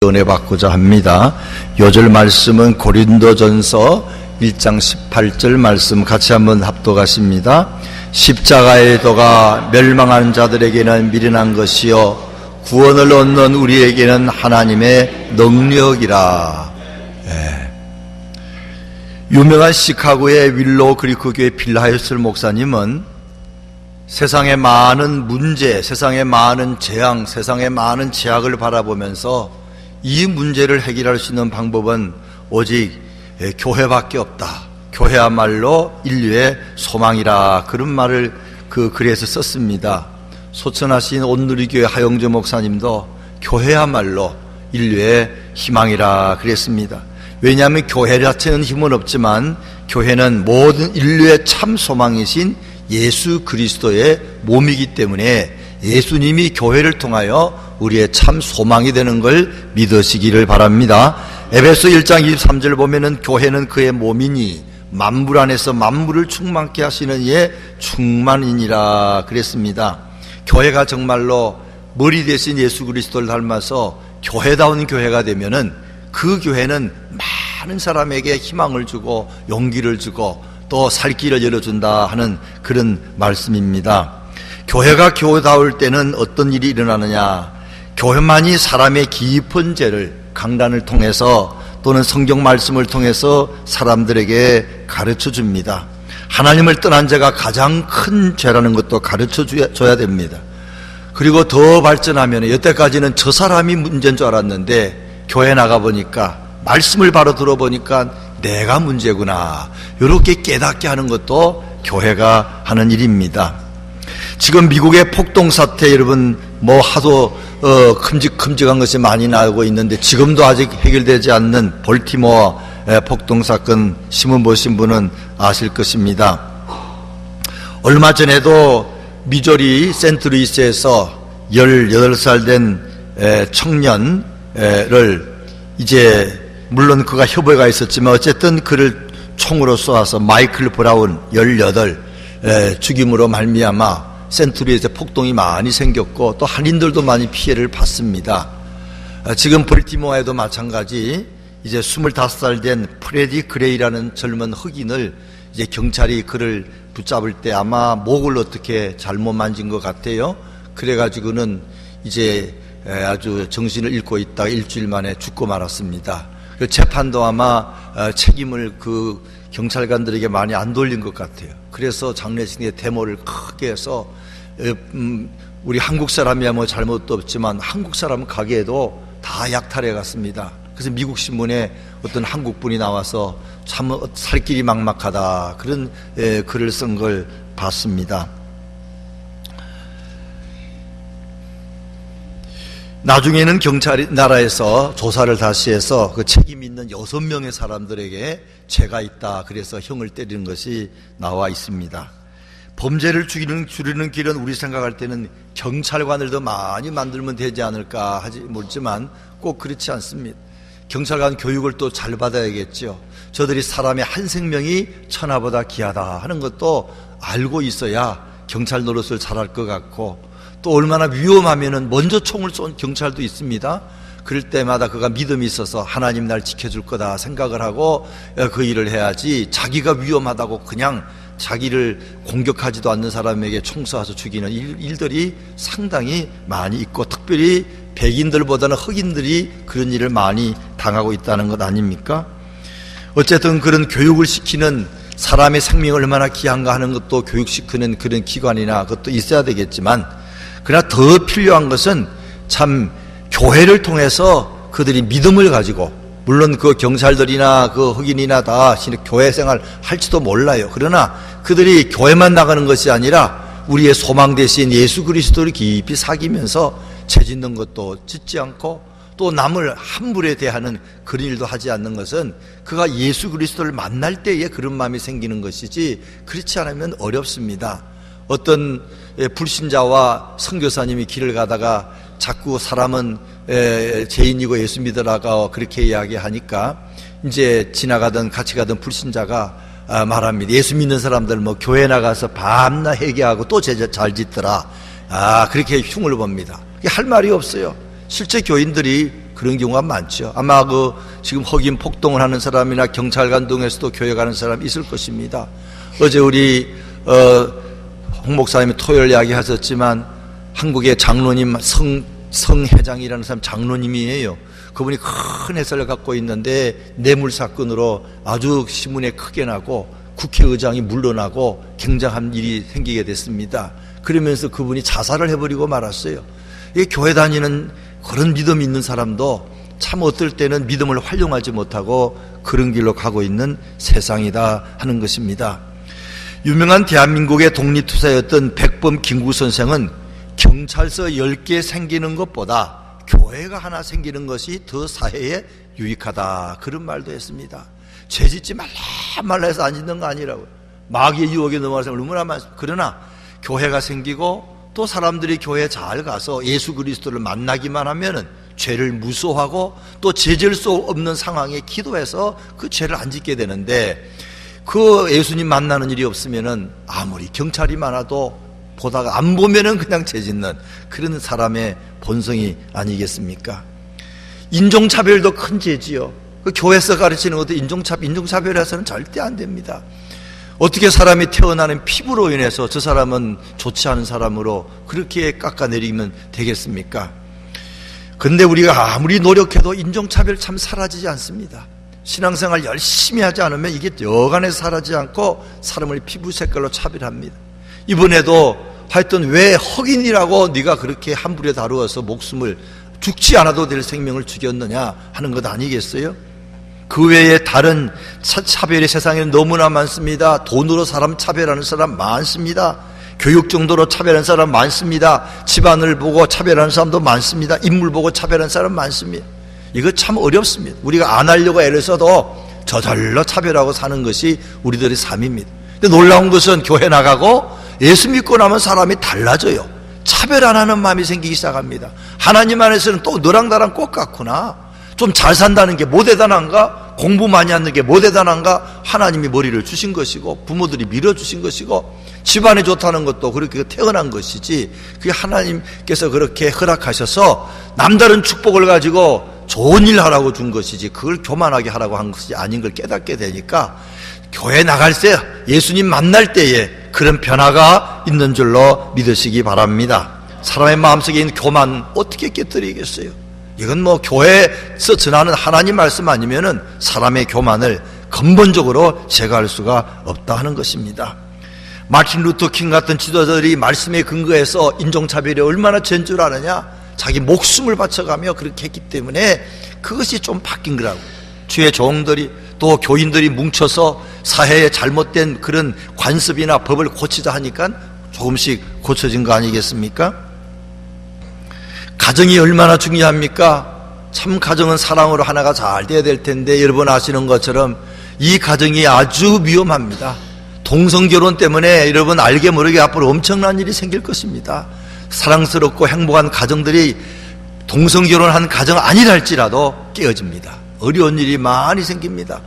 은혜 받고자 합니다. 요절 말씀은 고린도전서 1장 18절 말씀 같이 한번 합독하십니다. 십자가의 도가 멸망하는 자들에게는 미련한 것이요 구원을 얻는 우리에게는 하나님의 능력이라. 유명한 시카고의 윌로우 그리크 교회 빌하이슬 목사님은 세상의 많은 문제, 세상의 많은 재앙, 세상의 많은 제약을 바라보면서 이 문제를 해결할 수 있는 방법은 오직 교회밖에 없다. 교회야말로 인류의 소망이라. 그런 말을 그 글에서 썼습니다. 소천하신 온누리교회 하영주 목사님도 교회야말로 인류의 희망이라 그랬습니다. 왜냐하면 교회 자체는 힘은 없지만 교회는 모든 인류의 참 소망이신 예수 그리스도의 몸이기 때문에 예수님이 교회를 통하여 우리의 참 소망이 되는 걸 믿으시기를 바랍니다. 에베소 1장 23절 보면은 교회는 그의 몸이니 만물 안에서 만물을 충만케 하시는 이의 충만이니라 그랬습니다. 교회가 정말로 머리 대신 예수 그리스도를 닮아서 교회다운 교회가 되면은 그 교회는 많은 사람에게 희망을 주고 용기를 주고 또 살 길을 열어준다 하는 그런 말씀입니다. 교회가 교회다울 때는 어떤 일이 일어나느냐? 교회만이 사람의 깊은 죄를 강단을 통해서 또는 성경 말씀을 통해서 사람들에게 가르쳐 줍니다. 하나님을 떠난 죄가 가장 큰 죄라는 것도 가르쳐 줘야 됩니다. 그리고 더 발전하면 여태까지는 저 사람이 문제인 줄 알았는데 교회 나가보니까 말씀을 바로 들어보니까 내가 문제구나, 이렇게 깨닫게 하는 것도 교회가 하는 일입니다. 지금 미국의 폭동 사태, 여러분 하도 큼직큼직한 것이 많이 나오고 있는데 지금도 아직 해결되지 않는 볼티모어 폭동 사건 신문 보신 분은 아실 것입니다. 얼마 전에도 미주리 센트루이스에서 18살 된 청년을 이제 물론 그가 협의가 있었지만 어쨌든 그를 총으로 쏘아서 마이클 브라운 18 죽임으로 말미암아 센트루이스에 폭동이 많이 생겼고 또 한인들도 많이 피해를 봤습니다. 지금 볼티모어에도 마찬가지 이제 25살 된 프레디 그레이라는 젊은 흑인을 이제 경찰이 그를 붙잡을 때 아마 목을 어떻게 잘못 만진 것 같아요. 그래가지고는 이제 아주 정신을 잃고 있다가 일주일 만에 죽고 말았습니다. 그 재판도 아마 책임을 그 경찰관들에게 많이 안 돌린 것 같아요. 그래서 장례식에 데모를 크게 해서 우리 한국 사람이야 뭐 잘못도 없지만 한국 사람 가게에도 다 약탈해 갔습니다. 그래서 미국 신문에 어떤 한국 분이 나와서 참 살 길이 막막하다 그런 글을 쓴 걸 봤습니다. 나중에는 경찰이 나라에서 조사를 다시 해서 그 책임 있는 6명의 사람들에게 죄가 있다 그래서 형을 때리는 것이 나와 있습니다. 범죄를 줄이는 길은 우리 생각할 때는 경찰관을 더 많이 만들면 되지 않을까 하지 모르지만 꼭 그렇지 않습니다. 경찰관 교육을 또 잘 받아야겠죠. 저들이 사람의 한 생명이 천하보다 귀하다 하는 것도 알고 있어야 경찰 노릇을 잘할 것 같고 또 얼마나 위험하면은 먼저 총을 쏜 경찰도 있습니다. 그럴 때마다 그가 믿음이 있어서 하나님 날 지켜줄 거다 생각을 하고 그 일을 해야지 자기가 위험하다고 그냥 자기를 공격하지도 않는 사람에게 총 쏴서 죽이는 일들이 상당히 많이 있고 특별히 백인들보다는 흑인들이 그런 일을 많이 당하고 있다는 것 아닙니까? 어쨌든 그런 교육을 시키는 사람의 생명이 얼마나 귀한가 하는 것도 교육시키는 그런 기관이나 그것도 있어야 되겠지만 그러나 더 필요한 것은 참 교회를 통해서 그들이 믿음을 가지고 물론 그 경찰들이나 그 흑인이나 다 교회 생활 할지도 몰라요. 그러나 그들이 교회만 나가는 것이 아니라 우리의 소망 대신 예수 그리스도를 깊이 사귀면서 죄 짓는 것도 짓지 않고 또 남을 함부로 대하는 그런 일도 하지 않는 것은 그가 예수 그리스도를 만날 때에 그런 마음이 생기는 것이지 그렇지 않으면 어렵습니다. 어떤 불신자와 선교사님이 길을 가다가 자꾸 사람은 죄인이고 예수 믿으라고 그렇게 이야기하니까 이제 지나가던 같이 가던 불신자가 말합니다. 예수 믿는 사람들 뭐 교회 나가서 밤낮 회개하고 또 죄 잘 짓더라. 그렇게 흉을 봅니다. 할 말이 없어요. 실제 교인들이 그런 경우가 많죠. 아마 지금 흑인 폭동을 하는 사람이나 경찰관 등에서도 교회 가는 사람이 있을 것입니다. 어제 우리 홍 목사님이 토요일 이야기하셨지만 한국의 장로님 성회장이라는 사람 장로님이에요. 그분이 큰 해설을 갖고 있는데 뇌물 사건으로 아주 신문에 크게 나고 국회의장이 물러나고 굉장한 일이 생기게 됐습니다. 그러면서 그분이 자살을 해버리고 말았어요. 이 교회 다니는 그런 믿음이 있는 사람도 참 어떨 때는 믿음을 활용하지 못하고 그런 길로 가고 있는 세상이다 하는 것입니다. 유명한 대한민국의 독립투사였던 백범 김구 선생은 경찰서 10개 생기는 것보다 교회가 하나 생기는 것이 더 사회에 유익하다, 그런 말도 했습니다. 죄 짓지 말라 해서 안 짓는 거 아니라고. 마귀의 유혹에 넘어가서 얼마나 많습니다. 그러나 교회가 생기고 또 사람들이 교회에 잘 가서 예수 그리스도를 만나기만 하면은 죄를 무서워하고 또 죄질 수 없는 상황에 기도해서 그 죄를 안 짓게 되는데, 그 예수님 만나는 일이 없으면은 아무리 경찰이 많아도 보다가 안 보면은 그냥 죄 짓는 그런 사람의 본성이 아니겠습니까? 인종차별도 큰 죄지요. 그 교회에서 가르치는 것도 인종차별해서는 절대 안 됩니다. 어떻게 사람이 태어나는 피부로 인해서 저 사람은 좋지 않은 사람으로 그렇게 깎아내리면 되겠습니까? 근데 우리가 아무리 노력해도 인종차별 참 사라지지 않습니다. 신앙생활 열심히 하지 않으면 이게 여간에 사라지지 않고 사람을 피부 색깔로 차별합니다. 이번에도 하여튼 왜 흑인이라고 네가 그렇게 함부로 다루어서 목숨을, 죽지 않아도 될 생명을 죽였느냐 하는 것 아니겠어요? 그 외에 다른 차별이 세상에는 너무나 많습니다. 돈으로 사람 차별하는 사람 많습니다. 교육 정도로 차별하는 사람 많습니다. 집안을 보고 차별하는 사람도 많습니다. 인물 보고 차별하는 사람 많습니다. 이거 참 어렵습니다. 우리가 안 하려고 애를 써도 저절로 차별하고 사는 것이 우리들의 삶입니다. 근데 놀라운 것은 교회 나가고 예수 믿고 나면 사람이 달라져요. 차별 안 하는 마음이 생기기 시작합니다. 하나님 안에서는 또 너랑 나랑 똑같구나. 좀 잘 산다는 게 뭐 대단한가? 공부 많이 하는 게 뭐 대단한가? 하나님이 머리를 주신 것이고 부모들이 밀어주신 것이고 집안이 좋다는 것도 그렇게 태어난 것이지, 그게 하나님께서 그렇게 허락하셔서 남다른 축복을 가지고 좋은 일 하라고 준 것이지 그걸 교만하게 하라고 한 것이 아닌 걸 깨닫게 되니까 교회 나갈 때, 예수님 만날 때에 그런 변화가 있는 줄로 믿으시기 바랍니다. 사람의 마음속에 있는 교만 어떻게 깨뜨리겠어요? 이건 뭐 교회에서 전하는 하나님 말씀 아니면은 사람의 교만을 근본적으로 제거할 수가 없다 하는 것입니다. 마틴 루터 킹 같은 지도자들이 말씀에 근거해서 인종차별이 얼마나 죄인 줄 아느냐? 자기 목숨을 바쳐가며 그렇게 했기 때문에 그것이 좀 바뀐 거라고. 주의 종들이 또 교인들이 뭉쳐서 사회에 잘못된 그런 관습이나 법을 고치자 하니까 조금씩 고쳐진 거 아니겠습니까? 가정이 얼마나 중요합니까? 참 가정은 사랑으로 하나가 잘 돼야 될 텐데 여러분 아시는 것처럼 이 가정이 아주 위험합니다. 동성결혼 때문에 여러분 알게 모르게 앞으로 엄청난 일이 생길 것입니다. 사랑스럽고 행복한 가정들이 동성결혼한 가정 아니라 할지라도 깨어집니다. 어려운 일이 많이 생깁니다.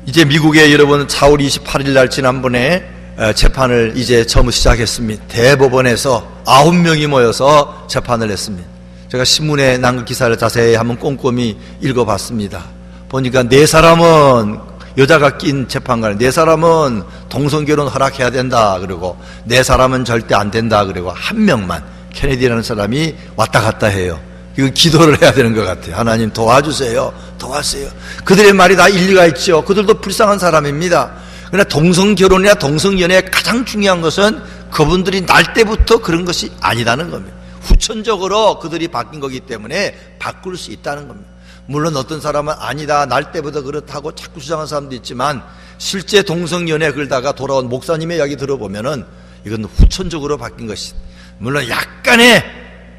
이제 미국에 여러분 4월 28일 날 지난번에 재판을 이제 처음 시작했습니다. 대법원에서 9명이 모여서 재판을 했습니다. 제가 신문에 난 그 기사를 자세히 한번 꼼꼼히 읽어봤습니다. 보니까 4사람은 여자가 낀 재판관, 4사람은 동성결혼 허락해야 된다 그러고 4사람은 절대 안 된다 그러고 한 명만 케네디라는 사람이 왔다 갔다 해요. 이거 기도를 해야 되는 것 같아요. 하나님 도와주세요. 도와주세요. 그들의 말이 다 일리가 있죠. 그들도 불쌍한 사람입니다. 그러나 동성결혼이나 동성연애의 가장 중요한 것은 그분들이 날 때부터 그런 것이 아니라는 겁니다. 후천적으로 그들이 바뀐 거기 때문에 바꿀 수 있다는 겁니다. 물론 어떤 사람은 아니다, 날 때부터 그렇다고 자꾸 주장하는 사람도 있지만 실제 동성연애 걸다가 돌아온 목사님의 이야기 들어보면은 이건 후천적으로 바뀐 것이, 물론 약간의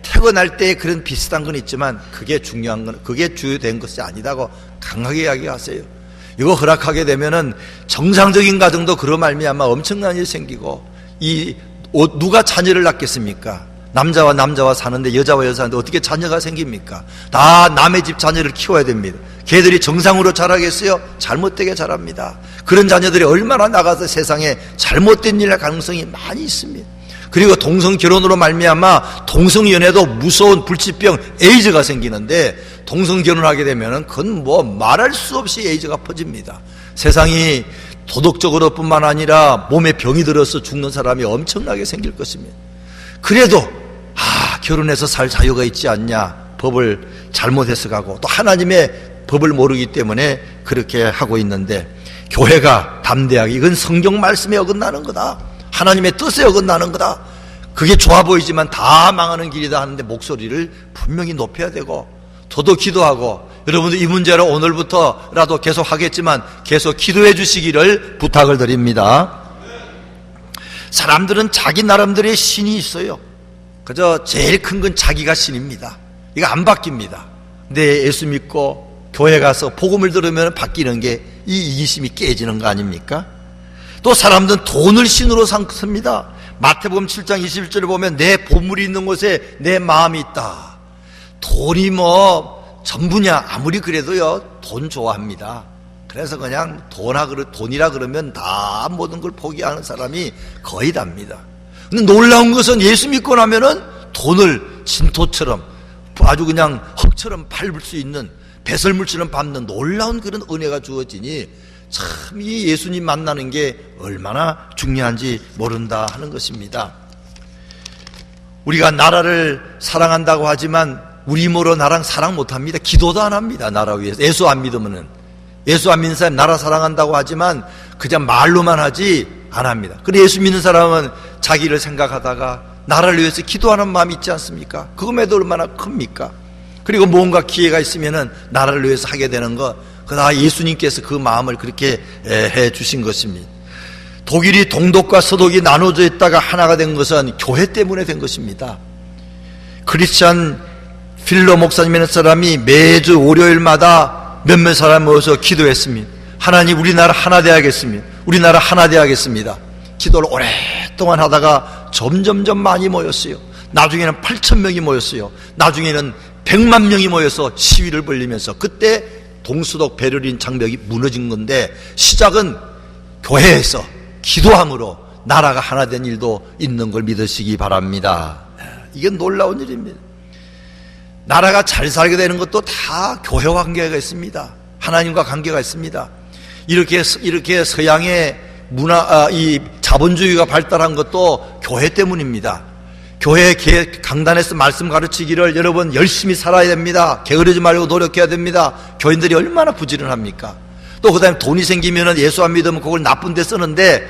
태어날 때의 그런 비슷한 건 있지만 그게 중요한 건, 그게 주요된 것이 아니다고 강하게 이야기하세요. 이거 허락하게 되면은 정상적인 가정도 그런 말미암아 엄청난 일이 생기고, 누가 자녀를 낳겠습니까? 남자와 남자와 사는데 여자와 여자 사는데 어떻게 자녀가 생깁니까? 다 남의 집 자녀를 키워야 됩니다. 걔들이 정상으로 자라겠어요? 잘못되게 자랍니다. 그런 자녀들이 얼마나 나가서 세상에 잘못된 일할 가능성이 많이 있습니다. 그리고 동성 결혼으로 말미암아 동성연애도 무서운 불치병 에이즈가 생기는데, 동성 결혼하게 되면은 그건 뭐 말할 수 없이 에이즈가 퍼집니다. 세상이 도덕적으로 뿐만 아니라 몸에 병이 들어서 죽는 사람이 엄청나게 생길 것입니다. 그래도 결혼해서 살 자유가 있지 않냐, 법을 잘못해서 가고 또 하나님의 법을 모르기 때문에 그렇게 하고 있는데, 교회가 담대하게 이건 성경 말씀에 어긋나는 거다, 하나님의 뜻에 어긋나는 거다, 그게 좋아 보이지만 다 망하는 길이다 하는데 목소리를 분명히 높여야 되고, 저도 기도하고, 여러분들 이 문제로 오늘부터라도 계속 하겠지만 계속 기도해 주시기를 부탁을 드립니다. 사람들은 자기 나름대로의 신이 있어요. 그저 제일 큰 건 자기가 신입니다. 이거 안 바뀝니다. 근데 예수 믿고 교회 가서 복음을 들으면 바뀌는 게 이 이기심이 깨지는 거 아닙니까? 또 사람들은 돈을 신으로 삼습니다. 마태복음 7장 21절에 보면 내 보물이 있는 곳에 내 마음이 있다. 돈이 뭐 전부냐? 아무리 그래도요, 돈 좋아합니다. 그래서 그냥 돈이라 그러면 다 모든 걸 포기하는 사람이 거의 답니다. 근데 놀라운 것은 예수 믿고 나면은 돈을 진토처럼 아주 그냥 흙처럼 밟을 수 있는, 배설물처럼 밟는 놀라운 그런 은혜가 주어지니 참 이 예수님 만나는 게 얼마나 중요한지 모른다 하는 것입니다. 우리가 나라를 사랑한다고 하지만 우리 힘으로 나라 사랑 못합니다. 기도도 안 합니다. 나라 위해서. 예수 안 믿으면은, 예수 안 믿는 사람 나라 사랑한다고 하지만 그냥 말로만 하지 안 합니다. 그런데 예수 믿는 사람은 자기를 생각하다가 나라를 위해서 기도하는 마음이 있지 않습니까? 그것에도 얼마나 큽니까? 그리고 뭔가 기회가 있으면은 나라를 위해서 하게 되는 거, 그다 예수님께서 그 마음을 그렇게 해 주신 것입니다. 독일이 동독과 서독이 나눠져 있다가 하나가 된 것은 교회 때문에 된 것입니다. 크리스찬 필로 목사님이라는 사람이 매주 월요일마다 몇몇 사람 모여서 기도했습니다. 하나님, 우리나라 하나 되어야겠습니다. 우리나라 하나 되어야겠습니다. 기도를 오랫동안 하다가 점점점 많이 모였어요. 나중에는 8,000명이 모였어요. 나중에는 100만 명이 모여서 시위를 벌리면서, 그때 동서독 베를린 장벽이 무너진 건데, 시작은 교회에서 기도함으로 나라가 하나 된 일도 있는 걸 믿으시기 바랍니다. 이게 놀라운 일입니다. 나라가 잘 살게 되는 것도 다 교회와 관계가 있습니다. 하나님과 관계가 있습니다. 이렇게 서양의 이 자본주의가 발달한 것도 교회 때문입니다. 교회 강단에서 말씀 가르치기를 여러분 열심히 살아야 됩니다. 게으르지 말고 노력해야 됩니다. 교인들이 얼마나 부지런합니까? 또 그 다음에 돈이 생기면 예수 안 믿으면 그걸 나쁜 데 쓰는데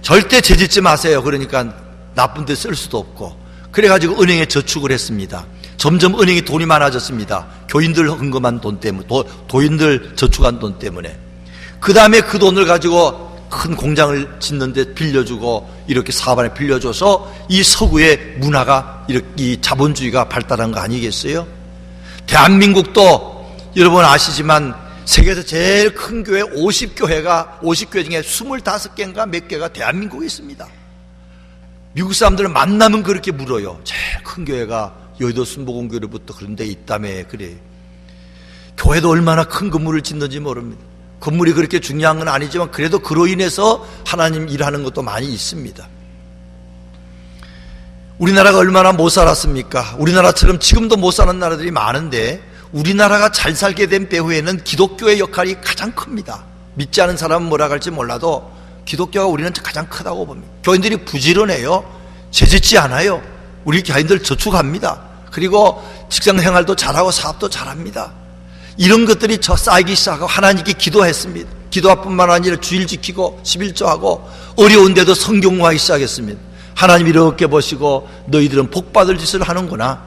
절대 죄짓지 마세요. 그러니까 나쁜 데 쓸 수도 없고, 그래가지고 은행에 저축을 했습니다. 점점 은행에 돈이 많아졌습니다. 교인들 헌금한 돈 때문에, 도인들 저축한 돈 때문에. 그 다음에 그 돈을 가지고 큰 공장을 짓는데 빌려주고, 이렇게 사업안에 빌려줘서 이 서구의 문화가 이렇게 이 자본주의가 발달한 거 아니겠어요? 대한민국도 여러분 아시지만 세계에서 제일 큰 교회 50교회 중에 25개인가 몇 개가 대한민국에 있습니다. 미국 사람들은 만나면 그렇게 물어요. 제일 큰 교회가 여의도 순복음교회로부터 그런 데 있다며. 그래. 교회도 얼마나 큰 건물을 짓는지 모릅니다. 건물이 그렇게 중요한 건 아니지만 그래도 그로 인해서 하나님 일하는 것도 많이 있습니다. 우리나라가 얼마나 못 살았습니까? 우리나라처럼 지금도 못 사는 나라들이 많은데, 우리나라가 잘 살게 된 배후에는 기독교의 역할이 가장 큽니다. 믿지 않은 사람은 뭐라 할지 몰라도 기독교가 우리는 가장 크다고 봅니다. 교인들이 부지런해요. 죄짓지 않아요. 우리 교인들 저축합니다. 그리고 직장생활도 잘하고 사업도 잘합니다. 이런 것들이 쌓이기 시작하고 하나님께 기도했습니다. 기도뿐만 아니라 주일 지키고 11조하고 어려운데도 성경 공부하기 시작했습니다. 하나님 이렇게 보시고 너희들은 복받을 짓을 하는구나.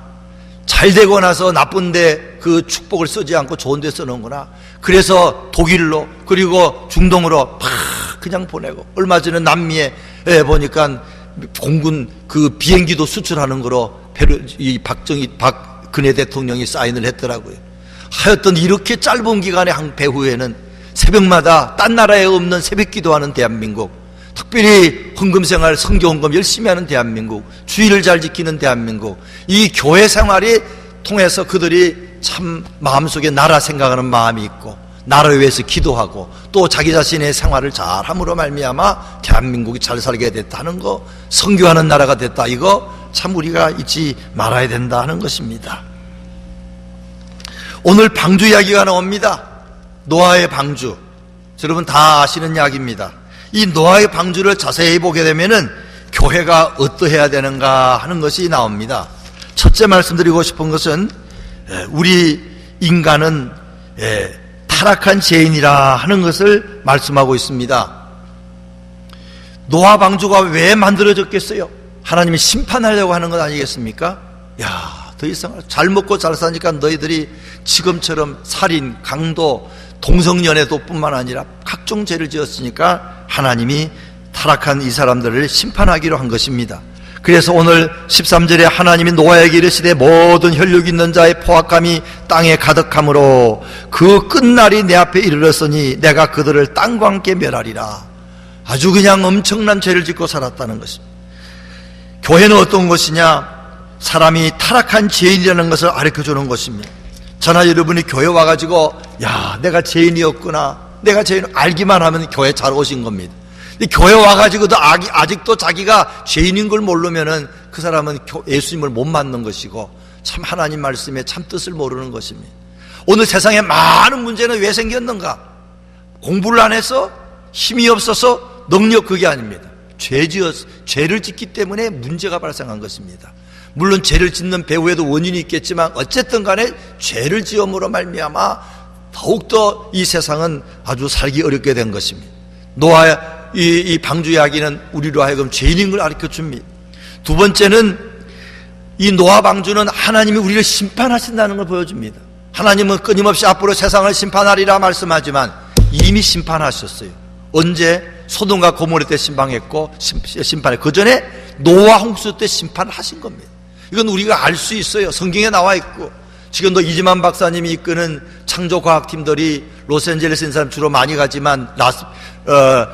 잘 되고 나서 나쁜데 그 축복을 쓰지 않고 좋은 데 쓰는구나. 그래서 독일로 그리고 중동으로 팍 그냥 보내고, 얼마 전에 남미에 보니까 공군 그 비행기도 수출하는 거로 이 박근혜 대통령이 사인을 했더라고요. 하여튼 이렇게 짧은 기간의 한 배후에는 새벽마다 딴 나라에 없는 새벽 기도하는 대한민국, 특별히 헌금생활, 성경헌금 열심히 하는 대한민국, 주의를 잘 지키는 대한민국, 이 교회 생활이 통해서 그들이 참 마음속에 나라 생각하는 마음이 있고, 나라를 위해서 기도하고 또 자기 자신의 생활을 잘함으로 말미암아 대한민국이 잘 살게 됐다는 거, 선교하는 나라가 됐다, 이거 참 우리가 잊지 말아야 된다 하는 것입니다. 오늘 방주 이야기가 나옵니다. 노아의 방주, 여러분 다 아시는 이야기입니다. 이 노아의 방주를 자세히 보게 되면은 교회가 어떠해야 되는가 하는 것이 나옵니다. 첫째 말씀드리고 싶은 것은 우리 인간은 타락한 죄인이라 하는 것을 말씀하고 있습니다. 노아 방주가 왜 만들어졌겠어요? 하나님이 심판하려고 하는 것 아니겠습니까? 야, 더 이상 잘 먹고 잘 사니까 너희들이 지금처럼 살인, 강도, 동성연애도 뿐만 아니라 각종 죄를 지었으니까 하나님이 타락한 이 사람들을 심판하기로 한 것입니다. 그래서 오늘 13절에 하나님이 노아에게 이르시되 모든 혈육 있는 자의 포악함이 땅에 가득함으로 그 끝날이 내 앞에 이르렀으니 내가 그들을 땅과 함께 멸하리라. 아주 그냥 엄청난 죄를 짓고 살았다는 것입니다. 교회는 어떤 것이냐? 사람이 타락한 죄인이라는 것을 가르쳐주는 것입니다. 저나 여러분이 교회 와가지고 야, 내가 죄인이었구나, 내가 죄인 알기만 하면 교회 잘 오신 겁니다. 교회 와가지고도 아직도 자기가 죄인인 걸 모르면은 그 사람은 예수님을 못 만난 것이고 참 하나님 말씀에 참 뜻을 모르는 것입니다. 오늘 세상에 많은 문제는 왜 생겼는가? 공부를 안 해서, 힘이 없어서, 능력, 그게 아닙니다. 죄를 짓기 때문에 문제가 발생한 것입니다. 물론 죄를 짓는 배후에도 원인이 있겠지만 어쨌든 간에 죄를 지음으로 말미암아 더욱더 이 세상은 아주 살기 어렵게 된 것입니다. 노아의 이 방주 이야기는 우리로 하여금 죄인인 걸 가르쳐 줍니다. 두 번째는 이 노아 방주는 하나님이 우리를 심판하신다는 걸 보여줍니다. 하나님은 끊임없이 앞으로 세상을 심판하리라 말씀하지만 이미 심판하셨어요. 언제? 소돔과 고모라 때 심판했고, 그 전에 노아 홍수 때 심판하신 겁니다. 이건 우리가 알 수 있어요. 성경에 나와 있고, 지금도 이지만 박사님이 이끄는 창조과학팀들이 로스앤젤레스 있는 사람 주로 많이 가지만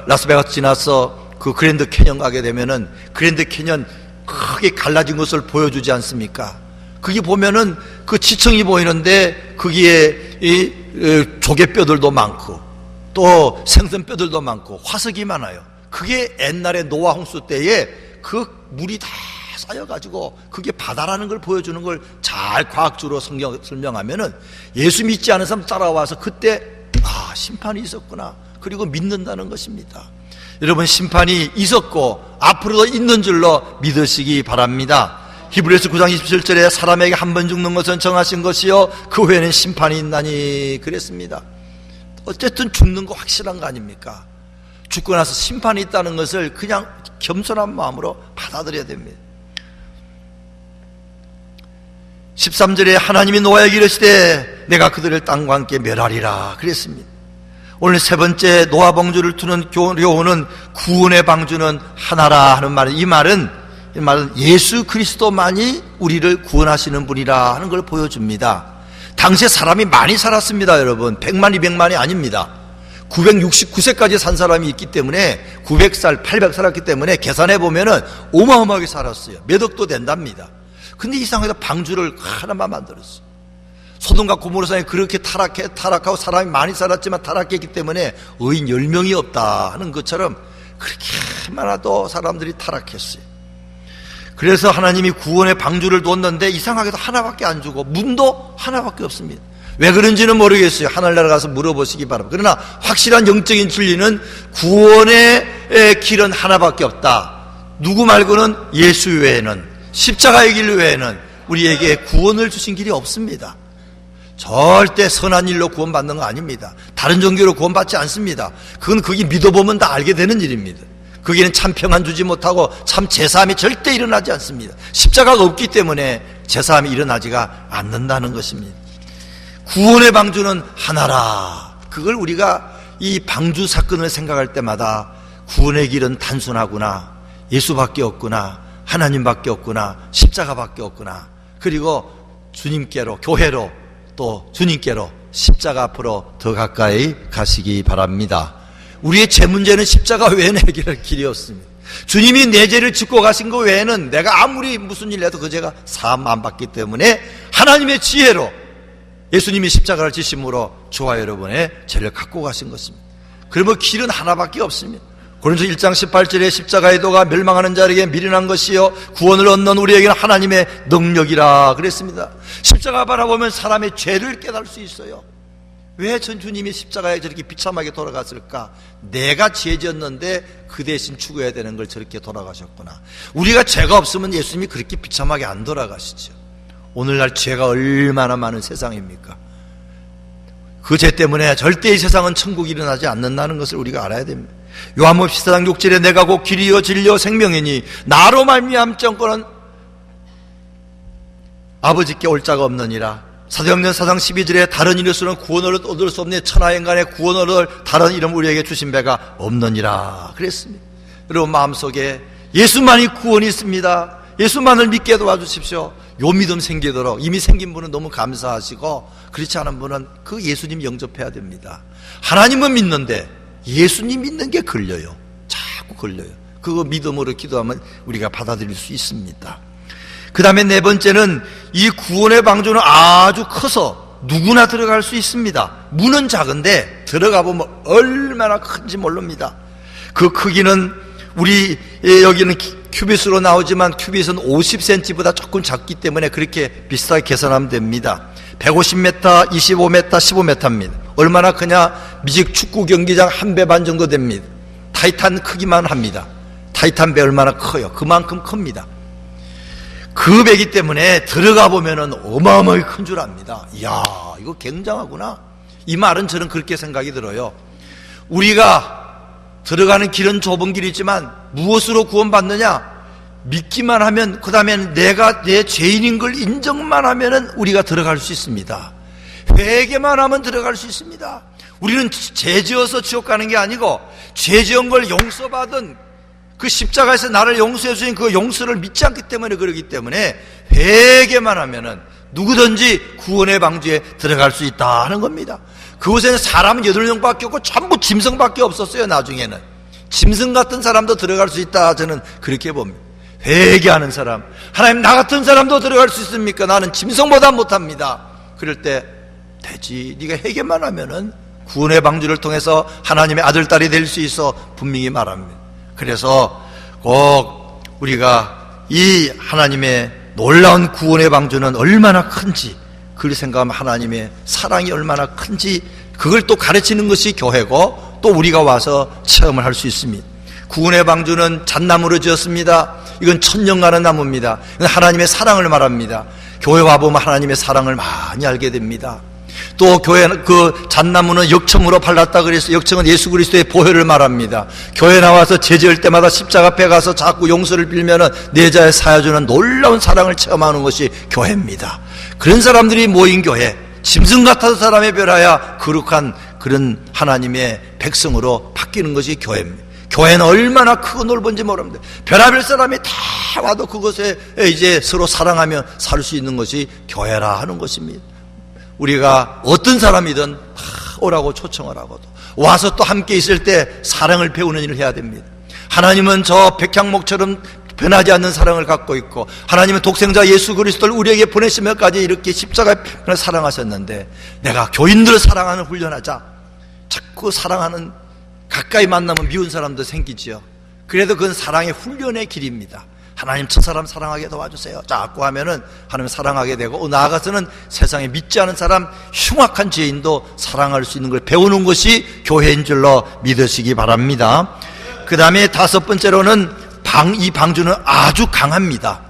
라스베가스 지나서 그 그랜드 캐년 가게 되면은 그랜드 캐년 크게 갈라진 것을 보여주지 않습니까? 거기 보면은 그 지층이 보이는데 거기에 이 조개뼈들도 많고 또 생선뼈들도 많고 화석이 많아요. 그게 옛날에 노아 홍수 때에 그 물이 다 쌓여가지고 그게 바다라는 걸 보여주는 걸 잘 과학적으로 설명하면은 예수 믿지 않은 사람 따라와서 그때 심판이 있었구나, 그리고 믿는다는 것입니다. 여러분, 심판이 있었고 앞으로도 있는 줄로 믿으시기 바랍니다. 히브리서 9장 27절에 사람에게 한 번 죽는 것은 정하신 것이요 그 후에는 심판이 있나니 그랬습니다. 어쨌든 죽는 거 확실한 거 아닙니까? 죽고 나서 심판이 있다는 것을 그냥 겸손한 마음으로 받아들여야 됩니다. 13절에 하나님이 노아에게 이르시되 내가 그들을 땅과 함께 멸하리라 그랬습니다. 오늘 세 번째 노아 방주를 두는 교훈은 구원의 방주는 하나라 하는 말은, 이 말은 예수 그리스도만이 우리를 구원하시는 분이라 하는 걸 보여줍니다. 당시에 사람이 많이 살았습니다. 여러분, 100만 200만이 아닙니다. 969세까지 산 사람이 있기 때문에 900살 800 살았기 때문에 계산해 보면은 어마어마하게 살았어요. 몇 억도 된답니다. 근데 이상하게 방주를 하나만 만들었어요. 소돔과 고모라 산이 그렇게 타락하고 사람이 많이 살았지만 타락했기 때문에 의인 10명이 없다 하는 것처럼 그렇게 많아도 사람들이 타락했어요. 그래서 하나님이 구원의 방주를 뒀는데 이상하게도 하나밖에 안 주고 문도 하나밖에 없습니다. 왜 그런지는 모르겠어요. 하늘나라 가서 물어보시기 바랍니다. 그러나 확실한 영적인 진리는 구원의 길은 하나밖에 없다. 누구 말고는 예수 외에는, 십자가의 길 외에는 우리에게 구원을 주신 길이 없습니다. 절대 선한 일로 구원받는 거 아닙니다. 다른 종교로 구원받지 않습니다. 그건 거기 믿어보면 다 알게 되는 일입니다. 거기는 참 평안 주지 못하고 참 제사함이 절대 일어나지 않습니다. 십자가가 없기 때문에 제사함이 일어나지가 않는다는 것입니다. 구원의 방주는 하나라. 그걸 우리가 이 방주 사건을 생각할 때마다 구원의 길은 단순하구나, 예수밖에 없구나, 하나님밖에 없구나, 십자가밖에 없구나, 그리고 주님께로, 교회로, 또 주님께로, 십자가 앞으로 더 가까이 가시기 바랍니다. 우리의 죄 문제는 십자가 외에는 해결할 길이 없습니다. 주님이 내 죄를 짓고 가신 것 외에는 내가 아무리 무슨 일 해도 그 죄가 사함 안 받기 때문에 하나님의 지혜로 예수님이 십자가를 지심으로 저와 여러분의 죄를 갖고 가신 것입니다. 그러면 길은 하나밖에 없습니다. 고린도서 1장 18절에 십자가의 도가 멸망하는 자에게 미련한 것이요 구원을 얻는 우리에게는 하나님의 능력이라 그랬습니다. 십자가 바라보면 사람의 죄를 깨달을 수 있어요. 왜 전 주님이 십자가에 저렇게 비참하게 돌아갔을까? 내가 죄 지었는데 그 대신 죽어야 되는 걸 저렇게 돌아가셨구나. 우리가 죄가 없으면 예수님이 그렇게 비참하게 안 돌아가시죠. 오늘날 죄가 얼마나 많은 세상입니까? 그 죄 때문에 절대 이 세상은 천국이 일어나지 않는다는 것을 우리가 알아야 됩니다. 요한복음 14장 6절에 내가 곧 길이요 진리요 생명이니 나로 말미암지 않고는 아버지께 올 자가 없느니라. 사도행전 4장 12절에 다른 이로서는 구원을 얻을 수 없는 천하인간의 구원을 얻을 다른 이름 우리에게 주신 배가 없느니라 그랬습니다. 여러분 마음속에 예수만이 구원이 있습니다. 예수만을 믿게 도와주십시오. 요 믿음 생기도록. 이미 생긴 분은 너무 감사하시고 그렇지 않은 분은 그 예수님 영접해야 됩니다. 하나님은 믿는데 예수님 믿는 게 걸려요. 자꾸 걸려요. 그거 믿음으로 기도하면 우리가 받아들일 수 있습니다. 그 다음에 네 번째는 이 구원의 방주는 아주 커서 누구나 들어갈 수 있습니다. 문은 작은데 들어가 보면 얼마나 큰지 모릅니다. 그 크기는 우리 여기는 큐빗으로 나오지만 큐빗은 50cm보다 조금 작기 때문에 그렇게 비슷하게 계산하면 됩니다. 150m, 25m, 15m입니다. 얼마나 크냐? 미식 축구 경기장 한 배 반 정도 됩니다. 타이탄 크기만 합니다. 타이탄 배 얼마나 커요? 그만큼 큽니다. 그 배기 때문에 들어가 보면은 어마어마하게 큰 줄 압니다. 이야, 이거 굉장하구나. 이 말은 저는 그렇게 생각이 들어요. 우리가 들어가는 길은 좁은 길이지만 무엇으로 구원받느냐? 믿기만 하면, 그 다음에는 내가 내 죄인인 걸 인정만 하면은 우리가 들어갈 수 있습니다. 회개만 하면 들어갈 수 있습니다. 우리는 죄 지어서 지옥 가는 게 아니고 죄 지은 걸 용서받은 그 십자가에서 나를 용서해 주신 그 용서를 믿지 않기 때문에 그러기 때문에 회개만 하면은 누구든지 구원의 방주에 들어갈 수 있다 하는 겁니다. 그곳에는 사람은 8명밖에 없고 전부 짐승밖에 없었어요. 나중에는 짐승 같은 사람도 들어갈 수 있다, 저는 그렇게 봅니다. 회개하는 사람, 하나님 나 같은 사람도 들어갈 수 있습니까? 나는 짐승보다 못합니다. 그럴 때 되지, 네가 회개만 하면은 구원의 방주를 통해서 하나님의 아들, 딸이 될 수 있어 분명히 말합니다. 그래서 꼭 우리가 이 하나님의 놀라운 구원의 방주는 얼마나 큰지, 그걸 생각하면 하나님의 사랑이 얼마나 큰지, 그걸 또 가르치는 것이 교회고 또 우리가 와서 체험을 할 수 있습니다. 구원의 방주는 잣나무로 지었습니다. 이건 천년가는 나무입니다. 이건 하나님의 사랑을 말합니다. 교회 와보면 하나님의 사랑을 많이 알게 됩니다. 또 교회 그 잣나무는 역청으로 발랐다 그래서 역청은 예수 그리스도의 보혈을 말합니다. 교회 나와서 제지을 때마다 십자가 앞에 가서 자꾸 용서를 빌면은 내자에 사여주는 놀라운 사랑을 체험하는 것이 교회입니다. 그런 사람들이 모인 교회, 짐승 같은 사람에 별하여 거룩한 그런 하나님의 백성으로 바뀌는 것이 교회입니다. 교회는 얼마나 크고 넓은지 모릅니다. 별하별 사람이 다 와도 그것에 이제 서로 사랑하며 살 수 있는 것이 교회라 하는 것입니다. 우리가 어떤 사람이든 오라고 초청을 하고도 와서 또 함께 있을 때 사랑을 배우는 일을 해야 됩니다. 하나님은 저 백향목처럼 변하지 않는 사랑을 갖고 있고, 하나님은 독생자 예수 그리스도를 우리에게 보내시면까지 이렇게 십자가에 사랑하셨는데, 내가 교인들을 사랑하는 훈련하자. 자꾸 사랑하는, 가까이 만나면 미운 사람도 생기지요. 그래도 그건 사랑의 훈련의 길입니다. 하나님 저 사람 사랑하게 도와주세요. 자꾸 하면은 하나님 사랑하게 되고, 나아가서는 세상에 믿지 않은 사람, 흉악한 죄인도 사랑할 수 있는 걸 배우는 것이 교회인 줄로 믿으시기 바랍니다. 그 다음에 다섯 번째로는 이 방주는 아주 강합니다.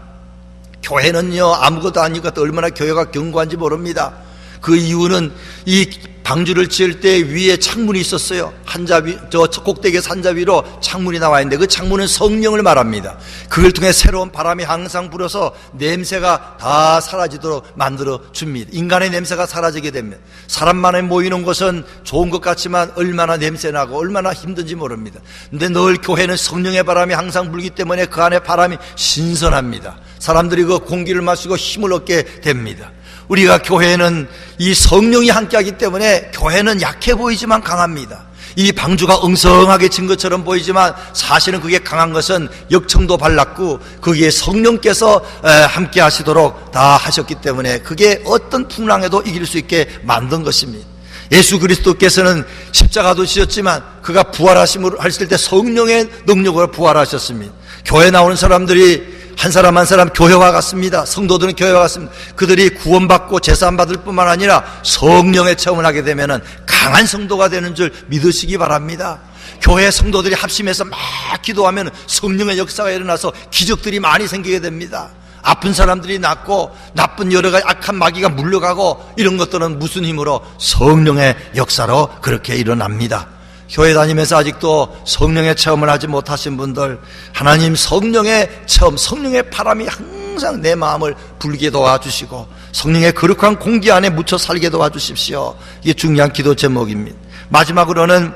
교회는요 아무것도 아니고 얼마나 교회가 견고한지 모릅니다. 그 이유는 이 방주를 지을 때 위에 창문이 있었어요. 한자위, 저 꼭대기에 산자위로 창문이 나와 있는데 그 창문은 성령을 말합니다. 그걸 통해 새로운 바람이 항상 불어서 냄새가 다 사라지도록 만들어 줍니다. 인간의 냄새가 사라지게 됩니다. 사람만에 모이는 것은 좋은 것 같지만 얼마나 냄새나고 얼마나 힘든지 모릅니다. 근데 늘 교회는 성령의 바람이 항상 불기 때문에 그 안에 바람이 신선합니다. 사람들이 그 공기를 마시고 힘을 얻게 됩니다. 우리가 교회는 이 성령이 함께하기 때문에 교회는 약해 보이지만 강합니다. 이 방주가 엉성하게 진 것처럼 보이지만 사실은 그게 강한 것은 역청도 발랐고 거기에 성령께서 함께 하시도록 다 하셨기 때문에 그게 어떤 풍랑에도 이길 수 있게 만든 것입니다. 예수 그리스도께서는 십자가도 지셨지만 그가 부활하심을 하실 때 성령의 능력으로 부활하셨습니다. 교회 나오는 사람들이 한 사람 한 사람 교회와 같습니다. 성도들은 교회와 같습니다. 그들이 구원받고 제사받을 뿐만 아니라 성령의 체험을 하게 되면 강한 성도가 되는 줄 믿으시기 바랍니다. 교회 성도들이 합심해서 막 기도하면 성령의 역사가 일어나서 기적들이 많이 생기게 됩니다. 아픈 사람들이 낫고 나쁜 여러 가지 악한 마귀가 물러가고 이런 것들은 무슨 힘으로? 성령의 역사로 그렇게 일어납니다. 교회 다니면서 아직도 성령의 체험을 하지 못하신 분들, 하나님 성령의 체험, 성령의 바람이 항상 내 마음을 불게 도와주시고 성령의 거룩한 공기 안에 묻혀 살게 도와주십시오. 이게 중요한 기도 제목입니다. 마지막으로는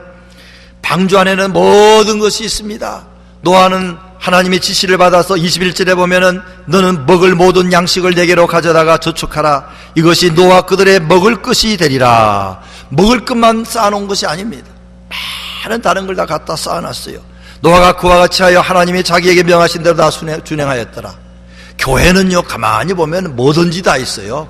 방주 안에는 모든 것이 있습니다. 노아는 하나님의 지시를 받아서 21절에 보면은 너는 먹을 모든 양식을 내게로 가져다가 저축하라. 이것이 노아 그들의 먹을 것이 되리라. 먹을 것만 쌓아놓은 것이 아닙니다. 많은 다른 걸 다 갖다 쌓아놨어요. 노아가 그와 같이 하여 하나님이 자기에게 명하신 대로 다 준행하였더라. 교회는요, 가만히 보면 뭐든지 다 있어요.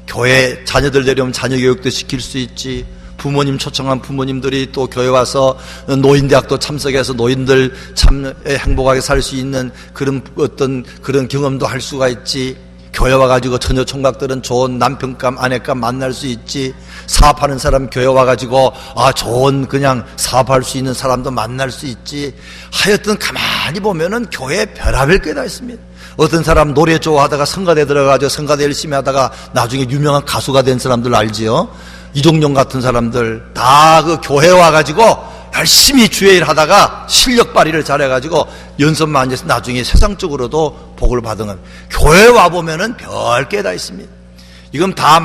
교회 자녀들 데려오면 자녀 교육도 시킬 수 있지, 부모님 초청한 부모님들이 또 교회 와서 노인대학도 참석해서 노인들 참 행복하게 살 수 있는 그런 어떤 그런 경험도 할 수가 있지. 교회 와가지고 처녀 총각들은 좋은 남편감 아내감 만날 수 있지. 사업하는 사람 교회 와가지고 좋은 그냥 사업할 수 있는 사람도 만날 수 있지. 하여튼 가만히 보면은 교회에 별의별 게 다 있습니다. 어떤 사람 노래 좋아하다가 성가대 들어가지고 성가대 열심히 하다가 나중에 유명한 가수가 된 사람들 알지요? 이종용 같은 사람들 다 그 교회 와가지고 열심히 주의 일 하다가 실력 발휘를 잘해가지고 연습만 해서 나중에 세상적으로도 복을 받은 겁니다. 교회 와보면은 별 게 다 있습니다. 이건 다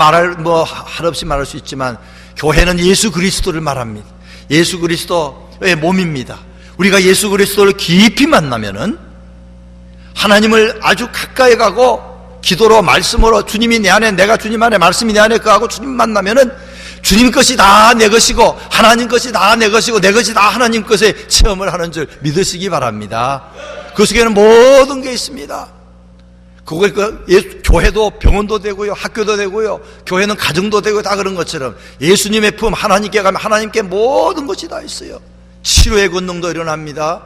한없이 말할 수 있지만 교회는 예수 그리스도를 말합니다. 예수 그리스도의 몸입니다. 우리가 예수 그리스도를 깊이 만나면은 하나님을 아주 가까이 가고 기도로 말씀으로 주님이 내 안에 내가 주님 안에 말씀이 내 안에 거하고 주님 만나면은 주님 것이 다 내 것이고 하나님 것이 다 내 것이고 내 것이 다 하나님 것에 체험을 하는 줄 믿으시기 바랍니다. 그 속에는 모든 게 있습니다. 교회도 병원도 되고요, 학교도 되고요, 교회는 가정도 되고 다 그런 것처럼 예수님의 품 하나님께 가면 하나님께 모든 것이 다 있어요. 치료의 권능도 일어납니다.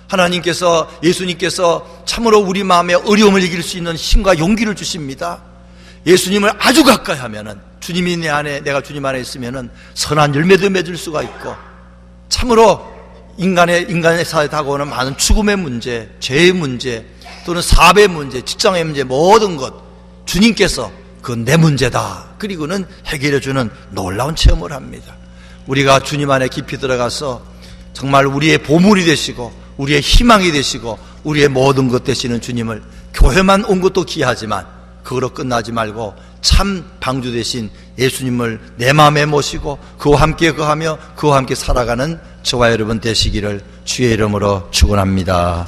하나님께서 예수님께서 참으로 우리 마음에 어려움을 이길 수 있는 힘과 용기를 주십니다. 예수님을 아주 가까이 하면은 주님이 내 안에 내가 주님 안에 있으면은 선한 열매도 맺을 수가 있고 참으로 인간의 사회에 다가오는 많은 죽음의 문제, 죄의 문제 또는 사업의 문제, 직장의 문제 모든 것 주님께서 그건 내 문제다. 그리고는 해결해 주는 놀라운 체험을 합니다. 우리가 주님 안에 깊이 들어가서 정말 우리의 보물이 되시고 우리의 희망이 되시고 우리의 모든 것 되시는 주님을 교회만 온 것도 귀하지만 그거로 끝나지 말고 참 방주 되신 예수님을 내 마음에 모시고 그와 함께 거하며 그와 함께 살아가는 저와 여러분 되시기를 주의 이름으로 축원합니다.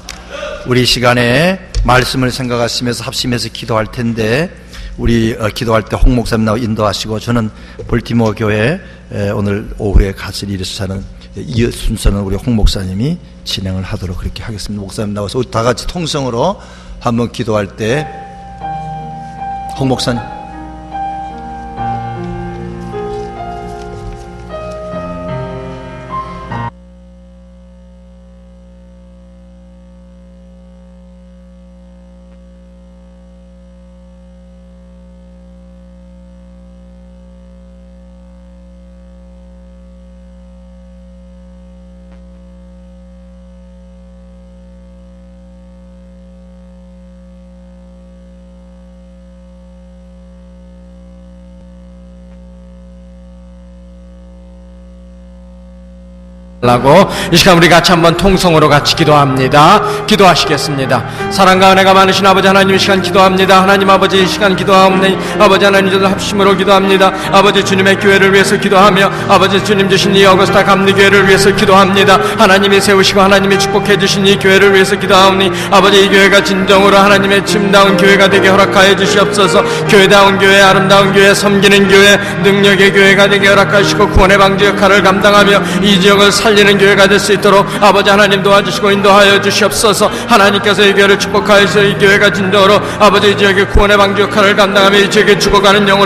우리 시간에 말씀을 생각하시면서 합심해서 기도할 텐데 우리 기도할 때 홍 목사님 나와 인도하시고 저는 볼티모어 교회 오늘 오후에 가실 일이 있어서는 이 순서는 우리 홍 목사님이 진행을 하도록 그렇게 하겠습니다. 목사님 나와서 다 같이 통성으로 한번 기도할 때 홍 목사님. 라고 이 시간 우리 같이 한번 통성으로 같이 기도합니다. 기도하시겠습니다. 사랑과 은혜가 많으신 아버지 하나님, 이 시간 기도합니다. 하나님 아버지, 이 시간 기도하옵니 아버지 하나님, 저도 합심으로 기도합니다. 아버지 주님의 교회를 위해서 기도하며 아버지 주님 주신 이 어거스타 감리교회를 위해서 기도합니다. 하나님이 세우시고 하나님이 축복해 주신 이 교회를 위해서 기도하오니 아버지, 이 교회가 진정으로 하나님의 침다운 교회가 되게 허락하여 주시옵소서. 교회다운 교회, 아름다운 교회, 섬기는 교회, 능력의 교회가 되게 허락하시고 구원의 방지 역할을 감당하며 이 지역을 살리는 교회가 될 수 있도록 아버지 하나님 도와주시고 인도하여 주시옵소서. 하나님께서 이 교회를 축복하여서 이 교회가 진정으로 아버지 이 지역의 구원의 방지 역할을 감당하며 이 지역에 죽어가는 영혼